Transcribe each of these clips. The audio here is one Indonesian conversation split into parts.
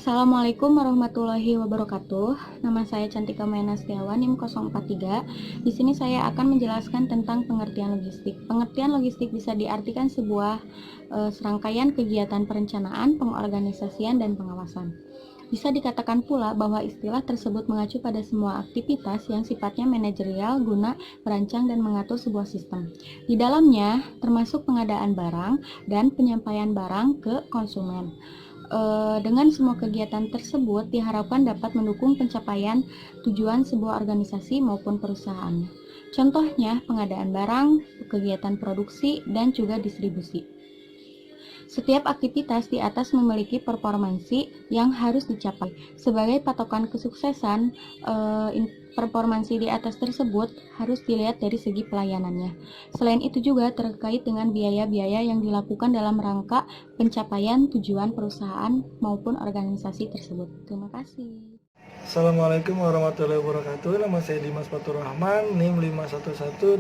Assalamualaikum warahmatullahi wabarakatuh. Nama saya Cantika Mayana Setiawan, NIM 043. Di sini saya akan menjelaskan tentang pengertian logistik. Pengertian logistik bisa diartikan sebuah serangkaian kegiatan perencanaan, pengorganisasian, dan pengawasan. Bisa dikatakan pula bahwa istilah tersebut mengacu pada semua aktivitas yang sifatnya manajerial guna merancang dan mengatur sebuah sistem. Di dalamnya termasuk pengadaan barang dan penyampaian barang ke konsumen. Dengan semua kegiatan tersebut diharapkan dapat mendukung pencapaian tujuan sebuah organisasi maupun perusahaan. Contohnya pengadaan barang, kegiatan produksi, dan juga distribusi. Setiap aktivitas di atas memiliki performansi yang harus dicapai. Sebagai patokan kesuksesan, performansi di atas tersebut harus dilihat dari segi pelayanannya. Selain itu juga terkait dengan biaya-biaya yang dilakukan dalam rangka pencapaian tujuan perusahaan maupun organisasi tersebut. Terima kasih. Assalamualaikum warahmatullahi wabarakatuh. Nama saya Dimas Fatur Rahman, NIM 511811057.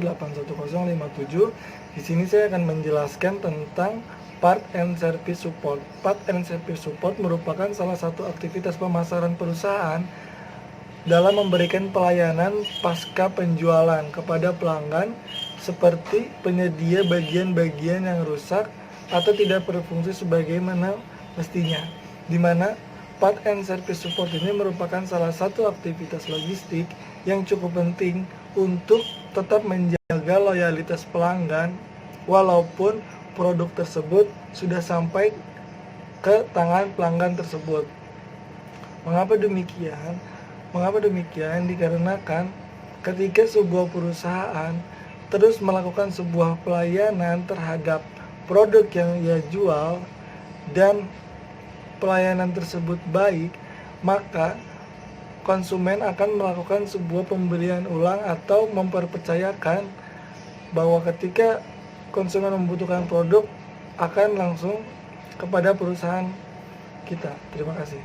Di sini saya akan menjelaskan tentang Part and Service Support. Part and Service Support merupakan salah satu aktivitas pemasaran perusahaan dalam memberikan pelayanan pasca penjualan kepada pelanggan seperti penyedia bagian-bagian yang rusak atau tidak berfungsi sebagaimana mestinya, di mana Part and Service Support ini merupakan salah satu aktivitas logistik yang cukup penting untuk tetap menjaga loyalitas pelanggan walaupun produk tersebut sudah sampai ke tangan pelanggan tersebut. Mengapa demikian? Dikarenakan ketika sebuah perusahaan terus melakukan sebuah pelayanan terhadap produk yang ia jual dan pelayanan tersebut baik, maka konsumen akan melakukan sebuah pembelian ulang atau mempercayakan bahwa ketika konsumen membutuhkan produk akan langsung kepada perusahaan kita. Terima kasih.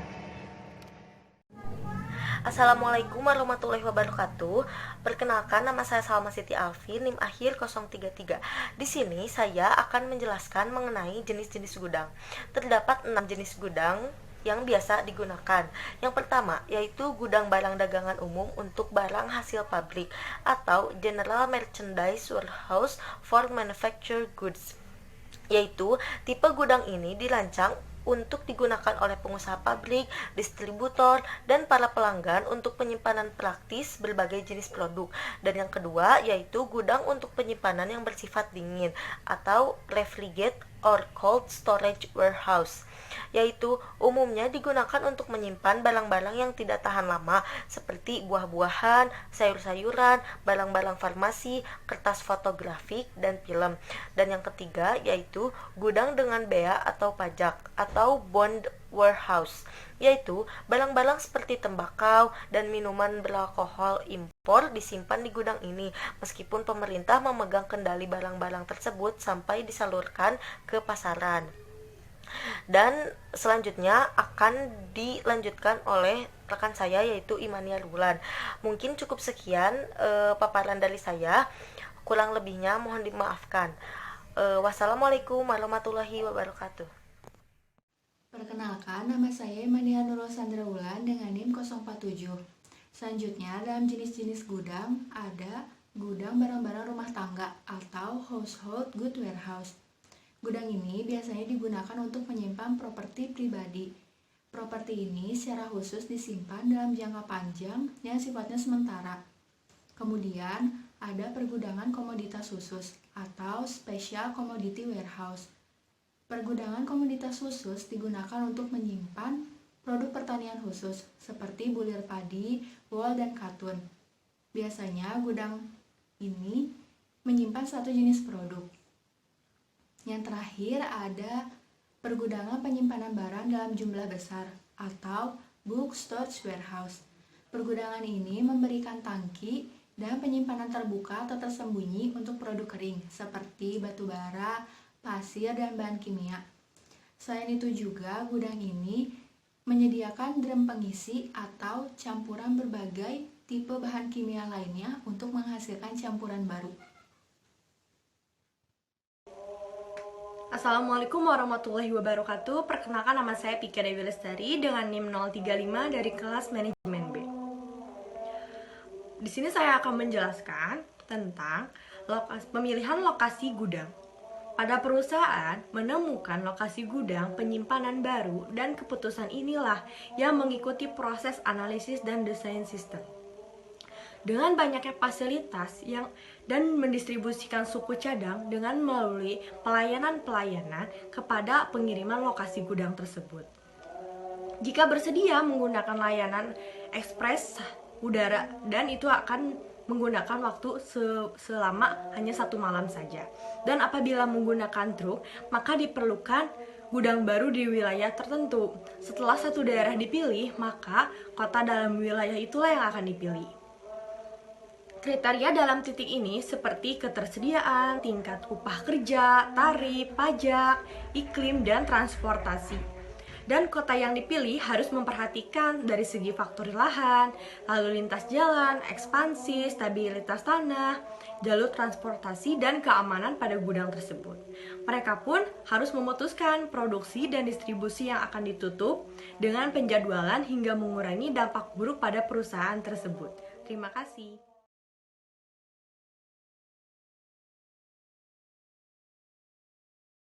Assalamualaikum warahmatullahi wabarakatuh. Perkenalkan, nama saya Salma Siti Alfi, NIM akhir 033. Di sini saya akan menjelaskan mengenai jenis-jenis gudang. Terdapat 6 jenis gudang yang biasa digunakan. Yang pertama yaitu gudang barang dagangan umum untuk barang hasil pabrik atau General Merchandise Warehouse for Manufactured Goods. Yaitu tipe gudang ini dirancang untuk digunakan oleh pengusaha pabrik, distributor, dan para pelanggan untuk penyimpanan praktis berbagai jenis produk. Dan yang kedua yaitu gudang untuk penyimpanan yang bersifat dingin atau refrigerated or cold storage warehouse, yaitu umumnya digunakan untuk menyimpan barang-barang yang tidak tahan lama seperti buah-buahan, sayur-sayuran, barang-barang farmasi, kertas fotografik, dan film. Dan yang ketiga yaitu gudang dengan bea atau pajak atau bond warehouse, yaitu barang-barang seperti tembakau dan minuman beralkohol impor disimpan di gudang ini meskipun pemerintah memegang kendali barang-barang tersebut sampai disalurkan ke pasaran. Dan selanjutnya akan dilanjutkan oleh rekan saya yaitu Imania Rulan. Mungkin cukup sekian paparan dari saya, kurang lebihnya mohon dimaafkan. Wassalamualaikum warahmatullahi wabarakatuh. Perkenalkan, nama saya Imania Nurul Sandra Wulan dengan NIM 047. Selanjutnya, dalam jenis-jenis gudang ada gudang barang-barang rumah tangga atau household good warehouse. Gudang ini biasanya digunakan untuk menyimpan properti pribadi. Properti ini secara khusus disimpan dalam jangka panjang yang sifatnya sementara. Kemudian, ada pergudangan komoditas khusus atau special commodity warehouse. Pergudangan komoditas khusus digunakan untuk menyimpan produk pertanian khusus seperti bulir padi, wol, dan katun. Biasanya gudang ini menyimpan satu jenis produk. Yang terakhir ada pergudangan penyimpanan barang dalam jumlah besar atau bulk storage warehouse. Pergudangan ini memberikan tangki dan penyimpanan terbuka atau tersembunyi untuk produk kering seperti batu bara, pasir, dan bahan kimia. Selain itu juga gudang ini menyediakan drum pengisi atau campuran berbagai tipe bahan kimia lainnya untuk menghasilkan campuran baru. Assalamualaikum warahmatullahi wabarakatuh. Perkenalkan, nama saya Pika Dewi Lestari dengan NIM 035 dari kelas manajemen B. Di sini saya akan menjelaskan tentang pemilihan lokasi gudang. Pada perusahaan menemukan lokasi gudang penyimpanan baru dan keputusan inilah yang mengikuti proses analisis dan desain sistem. Dengan banyaknya fasilitas dan mendistribusikan suku cadang dengan melalui pelayanan-pelayanan kepada pengiriman lokasi gudang tersebut. Jika bersedia menggunakan layanan ekspres udara, dan itu akan menggunakan waktu selama hanya 1 malam saja. Dan apabila menggunakan truk, maka diperlukan gudang baru di wilayah tertentu. Setelah satu daerah dipilih, maka kota dalam wilayah itulah yang akan dipilih. Kriteria dalam titik ini seperti ketersediaan, tingkat upah kerja, tarif, pajak, iklim, dan transportasi. Dan kota yang dipilih harus memperhatikan dari segi faktor lahan, lalu lintas jalan, ekspansi, stabilitas tanah, jalur transportasi, dan keamanan pada gudang tersebut. Mereka pun harus memutuskan produksi dan distribusi yang akan ditutup dengan penjadwalan hingga mengurangi dampak buruk pada perusahaan tersebut. Terima kasih.